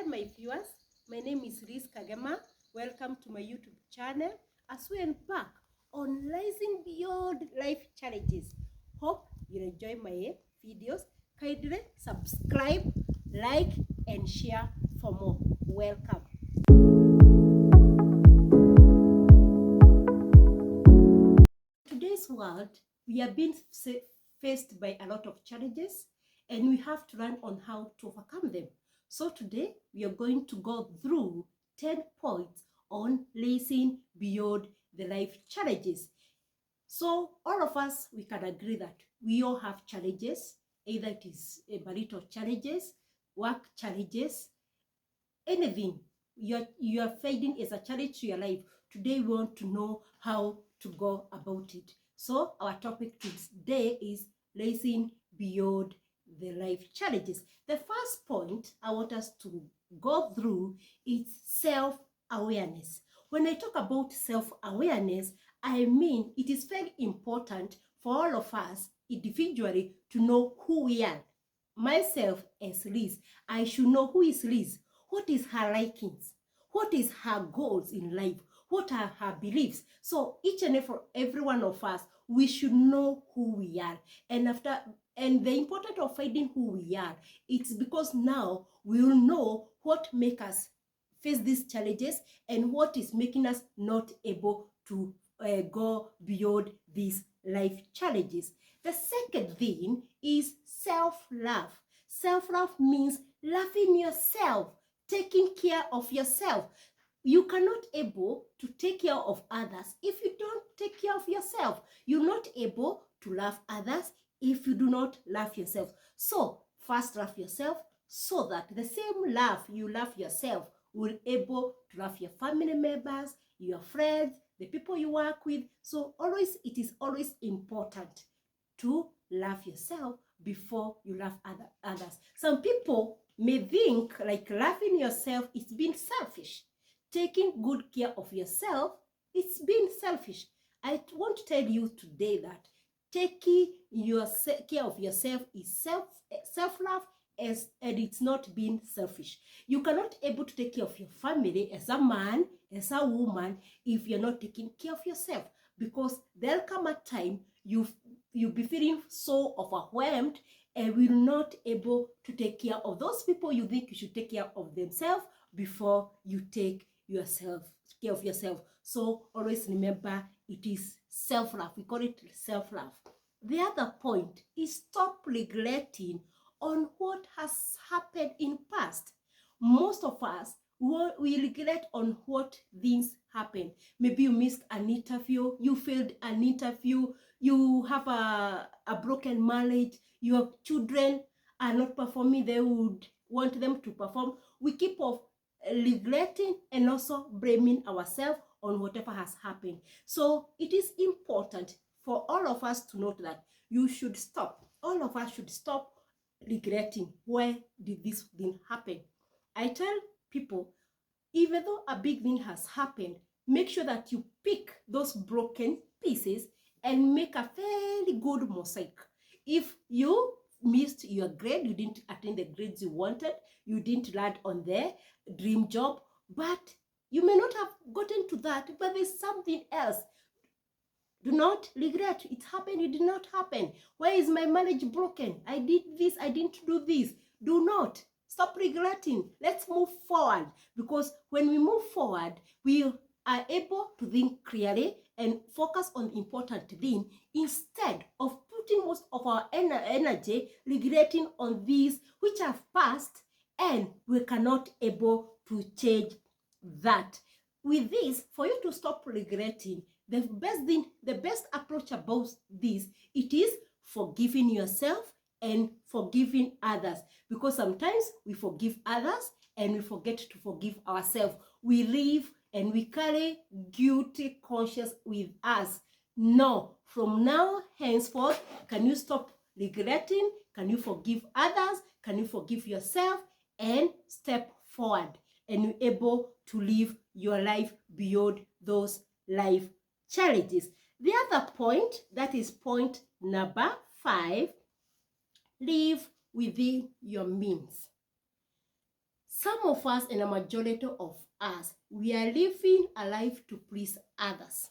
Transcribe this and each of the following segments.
my viewers. My name is Liz Kagema. Welcome to my YouTube channel as we embark on rising beyond life challenges. Hope you enjoy my videos. Kindly subscribe, like, and share for more. Welcome. In today's world, we are being faced by a lot of challenges, and we have to learn on how to overcome them. So today we are going to go through 10 points on rising beyond the life challenges. So all of us, we can agree that we all have challenges, either it is marital challenges, work challenges, anything you are finding as a challenge to your life. Today we want to know how to go about it. So our topic today is rising beyond the life challenges. The first point I want us to go through is self-awareness. When I talk about self-awareness, I mean it is very important for all of us individually to know who we are. Myself as Liz, I should know who is Liz. What is her likings? What is her goals in life? What are her beliefs? So each and every one of us, we should know who we are. And the importance of finding who we are, it's because now we will know what makes us face these challenges and what is making us not able to go beyond these life challenges. The second thing is self-love. Self-love means loving yourself, taking care of yourself. You cannot able to take care of others if you don't take care of yourself. You're not able to love others if you do not love yourself. So first love yourself, so that the same love you love yourself will able to love your family members, your friends, the people you work with. So always, it is always important to love yourself before you love others. Some people may think like loving yourself is being selfish. Taking good care of yourself, it's being selfish. I want to tell you today that taking care of yourself is self-love, and it's not being selfish. You cannot able to take care of your family as a man, as a woman, if you're not taking care of yourself, because there'll come a time you'll be feeling so overwhelmed and will not able to take care of those people you think you should take care of themselves before you take care of yourself. So always remember, it is self-love. We call it self-love. The other point is stop regretting on what has happened in past. Most of us, we regret on what things happen. Maybe you missed an interview, you failed an interview, you have a broken marriage, your children are not performing, they would want them to perform. We keep off regretting and also blaming ourselves on whatever has happened. So it is important for all of us to note that you should stop. All of us should stop regretting, why did this thing happen? I tell people, even though a big thing has happened, make sure that you pick those broken pieces and make a fairly good mosaic. If you missed your grade, you didn't attain the grades you wanted, you didn't land on the dream job, but you may not have gotten to that, but there's something else. Do not regret. It happened, it did not happen. Why is my marriage broken? I did this, I didn't do this. Do not. Stop regretting. Let's move forward, because when we move forward, we are able to think clearly and focus on the important thing instead of putting most of our energy regretting on these which have passed and we cannot able to change that. With this, for you to stop regretting, the best approach about this, it is forgiving yourself and forgiving others, because sometimes we forgive others and we forget to forgive ourselves. We live and we carry guilty conscience with us. No, from now henceforth, can you stop regretting? Can you forgive others? Can you forgive yourself and step forward and you're able to live your life beyond those life challenges? The other point, that is point number 5, live within your means. Some of us, and a majority of us, we are living a life to please others.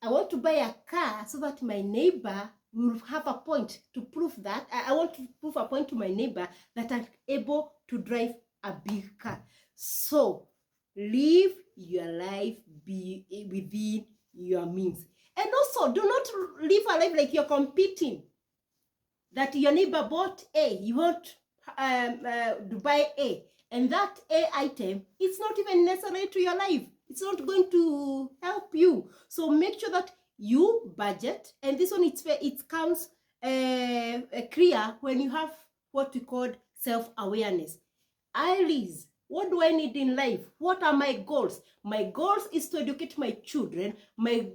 I want to buy a car so that my neighbor will have a point to prove that. I want to prove a point to my neighbor that I'm able to drive a big car. So live your life within your means. And also, do not live a life like you're competing. That your neighbor bought A, you want to buy A, and that A item, it's not even necessary to your life. It's not going to help you. So make sure that you budget, and this one it comes clear when you have what we call self-awareness. Iris, what do I need in life? What are my goals? My goals is to educate my children. My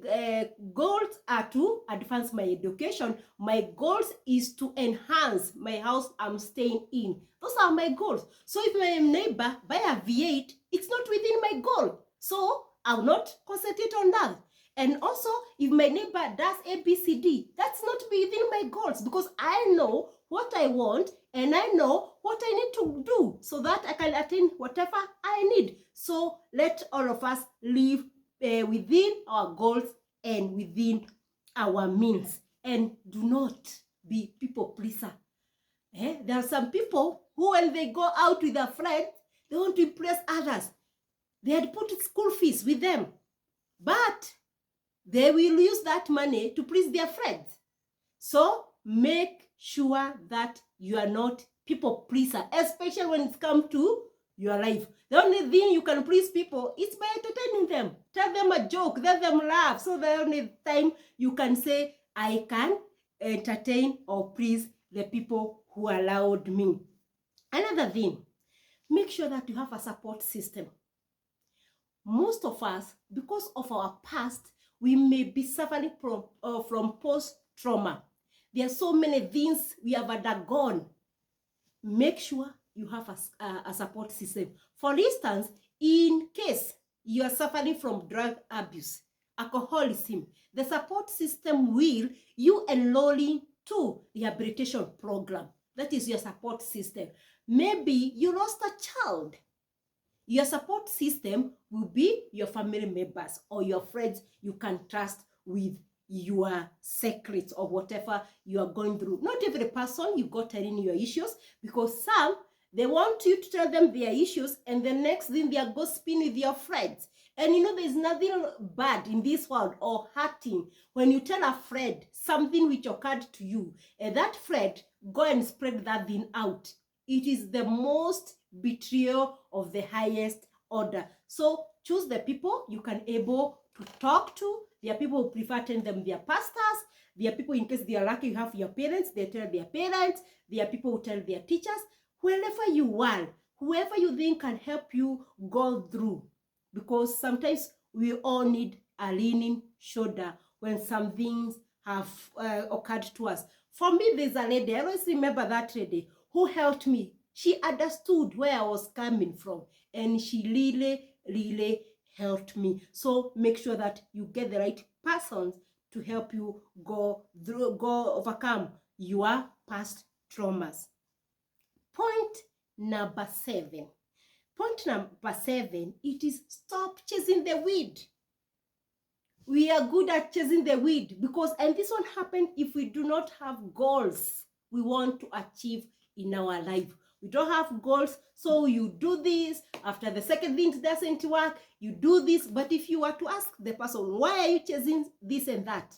goals are to advance my education. My goals is to enhance my house I'm staying in. Those are my goals. So if my neighbor buy a V8, it's not within my goal. So I'll not concentrate on that. And also, if my neighbor does ABCD, that's not within my goals, because I know what I want and I know what I need to do so that I can attain whatever I need. So let all of us live within our goals and within our means, and do not be people pleaser. There are some people who, when they go out with their friends, they want to impress others. They had put school fees with them, but they will use that money to please their friends. So make sure that you are not people pleaser, especially when it comes to your life. The only thing you can please people is by entertaining them. Tell them a joke, let them laugh. So the only time you can say, I can entertain or please the people who allowed me. Another thing, make sure that you have a support system. Most of us, because of our past, we may be suffering from post-trauma. There are so many things we have undergone. Make sure you have a support system. For instance, in case you are suffering from drug abuse, alcoholism, the support system will you enrolling to rehabilitation program. That is your support system. Maybe you lost a child. Your support system will be your family members or your friends you can trust with your secrets or whatever you are going through. Not every person you go telling your issues, because some, they want you to tell them their issues, and the next thing they are gossiping with your friends. And you know, there's nothing bad in this world or hurting when you tell a friend something which occurred to you, and that friend go and spread that thing out. It is the most betrayal of the highest order. So choose the people you can able to talk to. There are people who prefer telling them their pastors. There are people, in case they are lucky, you have your parents, they tell their parents. There are people who tell their teachers. Wherever you are, whoever you think can help you go through. Because sometimes we all need a leaning shoulder when some things have occurred to us. For me, there's a lady, I always remember that lady, who helped me. She understood where I was coming from, and she really helped me. So make sure that you get the right persons to help you overcome your past traumas. Point number 7. Point number 7, it is stop chasing the weed. We are good at chasing the weed because, and this one happens if we do not have goals we want to achieve in our life. We don't have goals, so you do this. After the second thing doesn't work, you do this. But if you were to ask the person, why are you chasing this and that?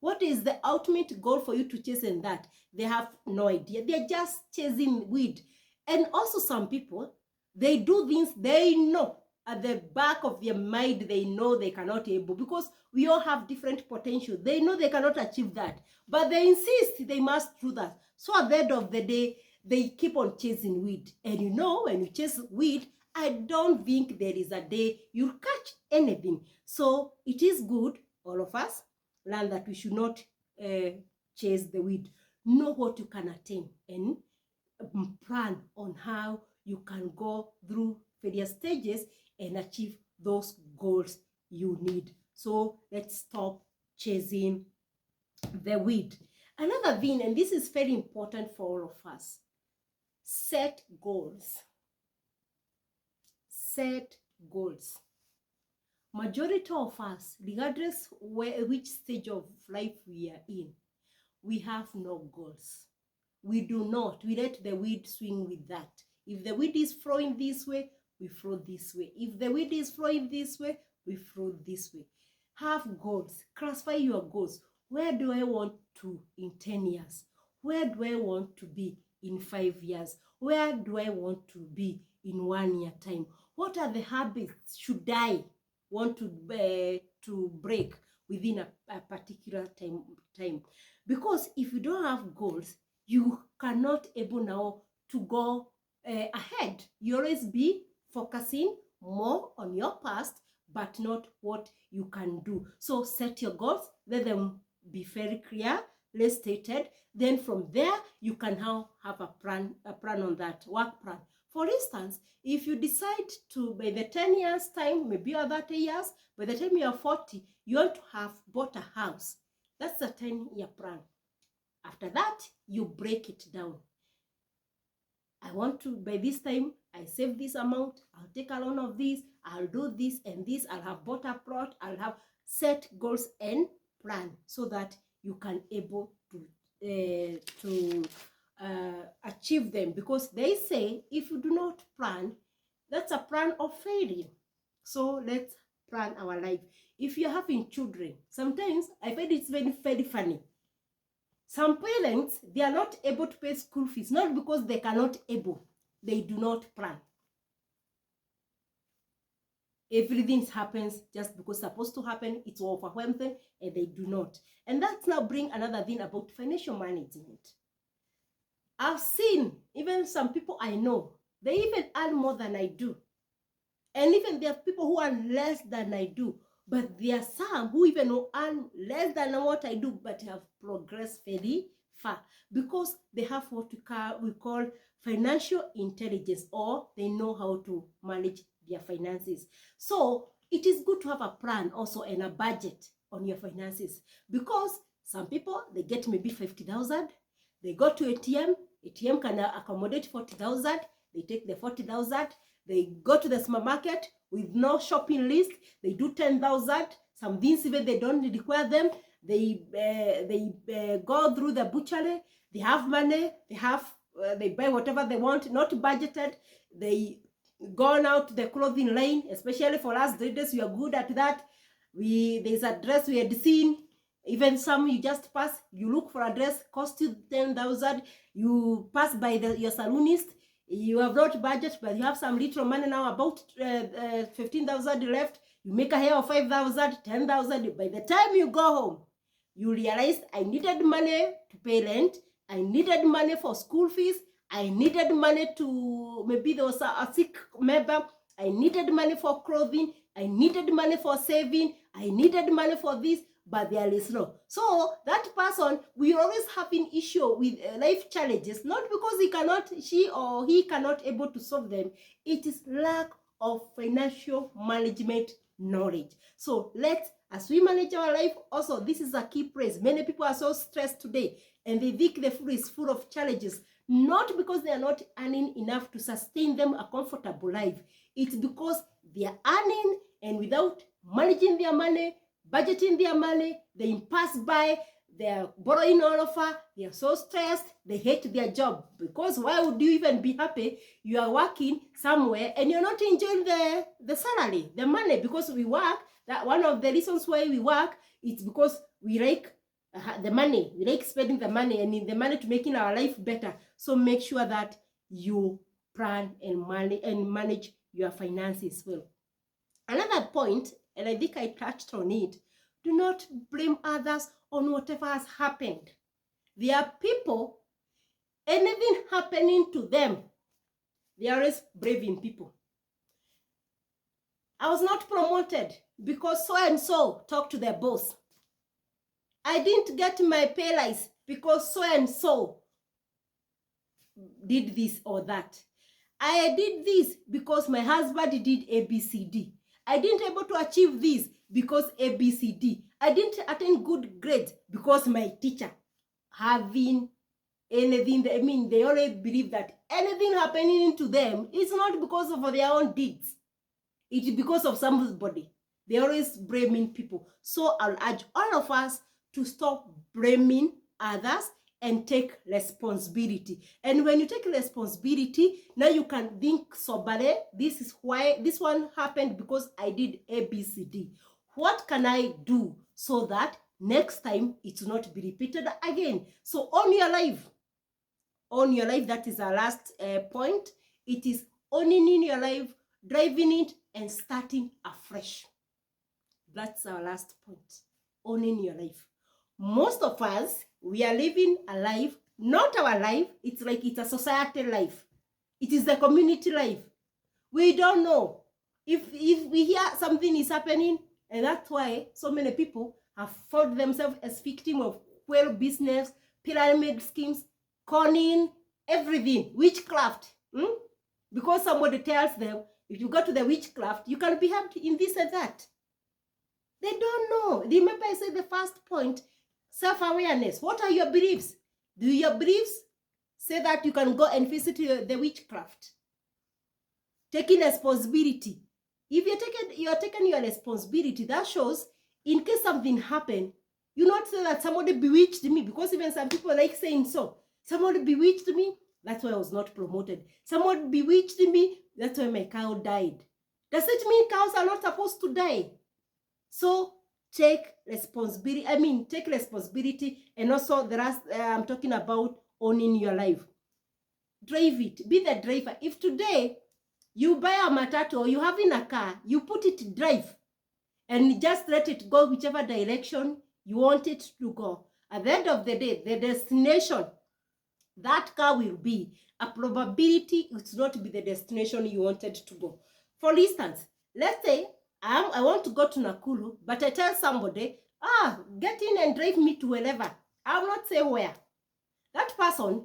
What is the ultimate goal for you to chase and that? They have no idea. They're just chasing weed. And also some people, they do things they know at the back of their mind, they know they cannot able, because we all have different potential. They know they cannot achieve that, but they insist they must do that. So at the end of the day, they keep on chasing weed. And you know, when you chase weed, I don't think there is a day you'll catch anything. So it is good, all of us learn that we should not chase the weed. Know what you can attain and plan on how you can go through various stages and achieve those goals you need. So let's stop chasing the weed. Another thing, and this is very important for all of us, set goals. set goals. Majority of us, regardless which stage of life we are in, we have no goals. We do not. We let the wind swing with that. If the wind is flowing this way, we flow this way. If the wind is flowing this way, we flow this way. Have goals. Classify your goals. Where do I want to in 10 years? Where do I want to be in 5 years? Where do I want to be in 1 year time? What are the habits should I want to break within a particular time? Because if you don't have goals, you cannot able now to go ahead. You always be focusing more on your past, but not what you can do. So set your goals, let them be very clear, less stated. Then from there, you can now have a plan on that, work plan. For instance, if you decide to, by the 10 years time, maybe or 30 years, by the time you are 40, you want to have bought a house. That's a 10-year plan. After that, you break it down. I want to, by this time, I save this amount, I'll take a loan of this, I'll do this and this, I'll have bought a plot, I'll have set goals and plan so that you can able to achieve them. Because they say, if you do not plan, that's a plan of failure. So let's plan our life. If you're having children, sometimes I find it's very, very funny. Some parents, they are not able to pay school fees, not because they cannot able, they do not plan. Everything happens just because it's supposed to happen, it's overwhelmed them, and they do not. And that's now bring another thing about financial management. I've seen even some people I know, they even earn more than I do. And even there are people who earn less than I do. But there are some who even earn less than what I do, but have progressed very far because they have what we call financial intelligence, or they know how to manage their finances. So it is good to have a plan also and a budget on your finances, because some people, they get maybe 50,000, they go to ATM can accommodate 40,000, they take the 40,000, they go to the supermarket with no shopping list, they do 10,000, some things even they don't require them, they go through the butchery, they have money, they buy whatever they want, not budgeted, they go out to the clothing line, especially for us ladies, we are good at that. There's a dress we had seen, even some you just pass, you look for a dress, cost you 10,000, you pass by your saloonist, you have not budget, but you have some little money now, about 15,000 left, you make a hair of 5,000, 10,000, by the time you go home, you realize I needed money to pay rent, I needed money for school fees, I needed money to, maybe there was a sick member, I needed money for clothing, I needed money for saving, I needed money for this, but there is no. So that person will always have an issue with life challenges, not because she or he cannot able to solve them. It is lack of financial management knowledge. So as we manage our life, also this is a key place. Many people are so stressed today and they think the food is full of challenges, not because they are not earning enough to sustain them a comfortable life. It's because they are earning and without managing their money, budgeting their money, they pass by, they're borrowing all over, they're so stressed, they hate their job. Because why would you even be happy? You are working somewhere and you're not enjoying the salary, the money, because we work. That one of the reasons why we work is because we like the money, we like spending the money and in the money to making our life better. So make sure that you plan and manage your finances well. Another point, and I think I touched on it, do not blame others on whatever has happened. There are people, anything happening to them, they are always blaming people. I was not promoted because so and so talked to their boss. I didn't get my pay rise because so and so did this or that. I did this because my husband did ABCD. I didn't able to achieve this because ABCD. I didn't attain good grades because my teacher. Having anything, they always believe that anything happening to them is not because of their own deeds. It's because of somebody. They're always blaming people. So I'll urge all of us to stop blaming others and take responsibility. And when you take responsibility, now you can think soberly. This is why this one happened, because I did A, B, C, D. What can I do so that next time it will not be repeated again? So own your life. Own your life. That is our last point. It is owning in your life, driving it, and starting afresh. That's our last point. Owning your life. Most of us, we are living a life, not our life. It's like it's a society life. It is the community life. We don't know if we hear something is happening, and that's why so many people have found themselves as victims of well business, pyramid schemes, conning, everything, witchcraft. Because somebody tells them, if you go to the witchcraft, you can be helped in this and that. They don't know. Remember I said the first point, self-awareness. What are your beliefs? Do your beliefs say that you can go and visit the witchcraft? Taking responsibility. If you're taking your responsibility, that shows in case something happened, you not say that somebody bewitched me, because even some people like saying so. Somebody bewitched me, that's why I was not promoted. Someone bewitched me, that's why my cow died. Does it mean cows are not supposed to die? So take responsibility. Take responsibility. And also the last, I'm talking about owning your life. Drive it. Be the driver. If today you buy a matatu or you have in a car, you put it drive and just let it go whichever direction you want it to go. At the end of the day, the destination that car will be, a probability it will not be the destination you wanted to go. For instance, let's say I want to go to Nakuru, but I tell somebody, get in and drive me to wherever. I will not say where. That person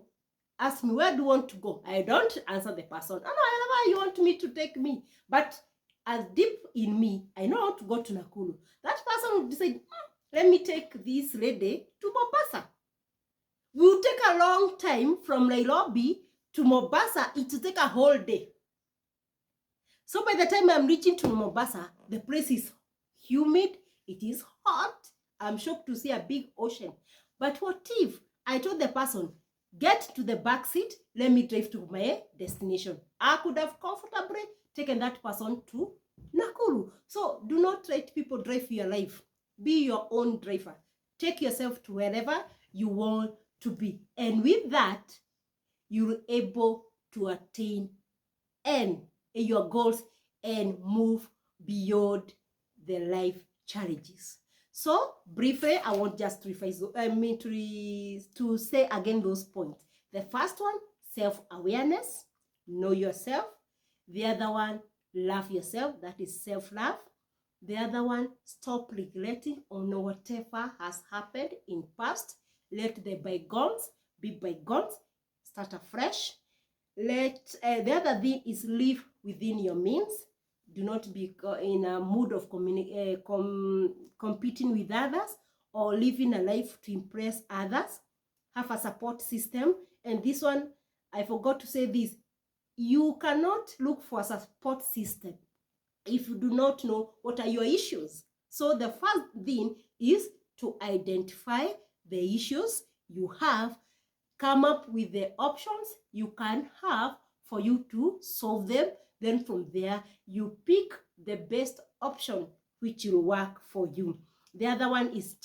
asks me, where do you want to go? I don't answer the person. No, wherever you want me to take me. But as deep in me, I know how to go to Nakuru. That person will decide, let me take this lady to Mombasa. It will take a long time from Nairobi to Mombasa. It will take a whole day. So by the time I'm reaching to Mombasa, the place is humid, it is hot. I'm shocked to see a big ocean. But what if I told the person, get to the back seat, let me drive to my destination? I could have comfortably taken that person to Nakuru. So do not let people drive your life. Be your own driver. Take yourself to wherever you want to be. And with that, you're able to attain your goals and move beyond the life challenges. So briefly, I want just to revise, to say again those points. The first one, self-awareness, know yourself. The other one, love yourself, that is self-love. The other one, stop regretting on whatever has happened in past. Let the bygones be bygones. Start afresh. The other thing is live within your means. Do not be in a mood of competing with others or living a life to impress others. Have a support system. And this one, I forgot to say this. You cannot look for a support system if you do not know what are your issues. So the first thing is to identify the issues you have, come up with the options you can have for you to solve them. Then from there, you pick the best option which will work for you. The other one is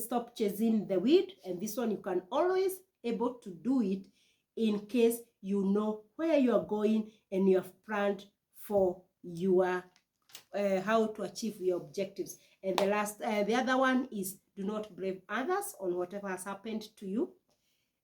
stop chasing the wind. And this one you can always able to do it in case you know where you are going and you have planned for your how to achieve your objectives. And the other one is do not blame others on whatever has happened to you.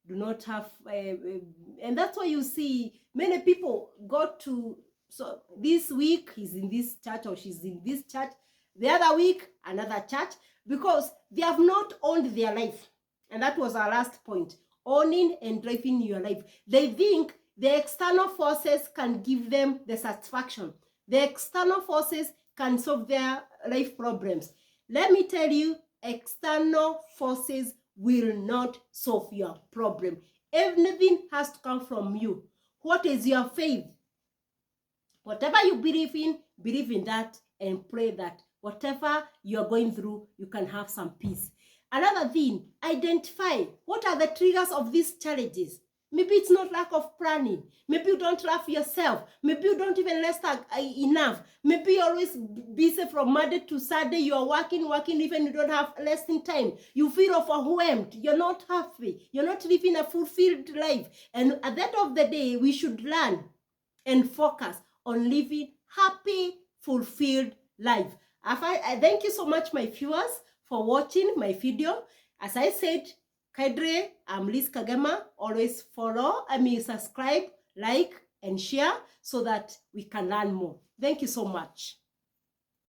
Do not have, and that's why you see many people go to, so this week he's in this church or she's in this church, the other week another church, because they have not owned their life. And that was our last point, owning and driving your life. They think the external forces can give them the satisfaction. The external forces can solve their life problems. Let me tell you, external forces will not solve your problem. Everything has to come from you. What is your faith? Whatever you believe in that, and pray that whatever you're going through, you can have some peace. Another thing, identify what are the triggers of these challenges. Maybe it's not lack of planning. Maybe you don't love yourself. Maybe you don't even rest enough. Maybe you're always busy from Monday to Saturday. You're working, even you don't have resting time. You feel overwhelmed. You're not happy. You're not living a fulfilled life. And at the end of the day, we should learn and focus on living happy, fulfilled life. I thank you so much, my viewers, for watching my video. As I said, Kadre, I'm Liz Kagema. Always subscribe, like, and share so that we can learn more. Thank you so much.